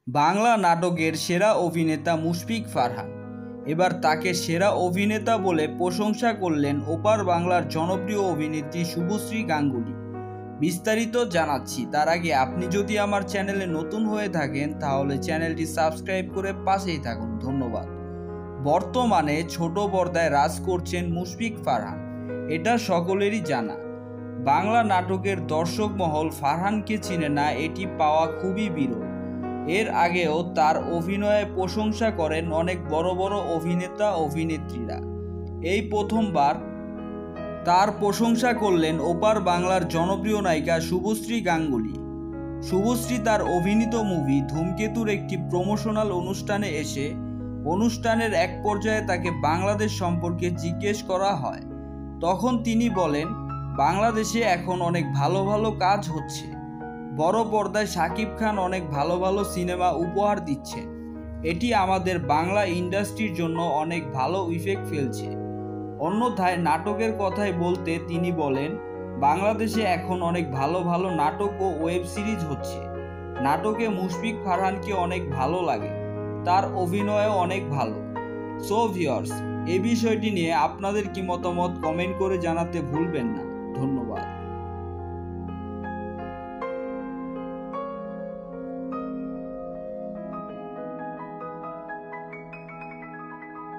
বাংলা নাটকের সেরা অভিনেতা মুশফিক ফারহান। এবার তাকে সেরা অভিনেতা বলে প্রশংসা করলেন ওপার বাংলার জনপ্রিয় অভিনেত্রী শুভশ্রী গাঙ্গুলী। বিস্তারিত জানাচ্ছি তার আগে আপনি যদি আমার চ্যানেলে নতুন হয়ে থাকেন তাহলে চ্যানেলটি সাবস্ক্রাইব করে পাশেই থাকুন। ধন্যবাদ। বর্তমানে ছোট পর্দায় রাজ করছেন মুশফিক ফারহান, এটা সকলেরই জানা। বাংলা নাটকের দর্শক মহল ফারহানকে চিনে না, এটি পাওয়া খুবই বিরল। এর আগেও তার অভিনয়ে প্রশংসা করেন অনেক বড় বড় অভিনেতা অভিনেত্রীরা। এই প্রথমবার তার প্রশংসা করলেন ওপার বাংলার জনপ্রিয় নায়িকা শুভশ্রী গাঙ্গুলী। শুভশ্রী তার অভিনীত মুভি ধূমকেতুর একটি প্রমোশনাল অনুষ্ঠানে এসে অনুষ্ঠানের এক পর্যায়ে তাকে বাংলাদেশ সম্পর্কে জিজ্ঞেস করা হয়। তখন তিনি বলেন, বাংলাদেশে এখন অনেক ভালো ভালো কাজ হচ্ছে, বড় পর্দায় শাকিব খান অনেক ভালো ভালো সিনেমা উপহার দিচ্ছে, এটি আমাদের বাংলা ইন্ডাস্ট্রির জন্য অনেক ভালো ইফেক্ট ফেলছে। অন্যথায় নাটকের কথাই বলতে তিনি বলেন, বাংলাদেশে এখন অনেক ভালো ভালো নাটক ও ওয়েব সিরিজ হচ্ছে, নাটকে মুশফিক ফারহানকে অনেক ভালো লাগে, তার অভিনয়ও অনেক ভালো। সো ভিউয়ার্স, এই বিষয়টি নিয়ে আপনাদের কি মতামত কমেন্ট করে জানাতে ভুলবেন না।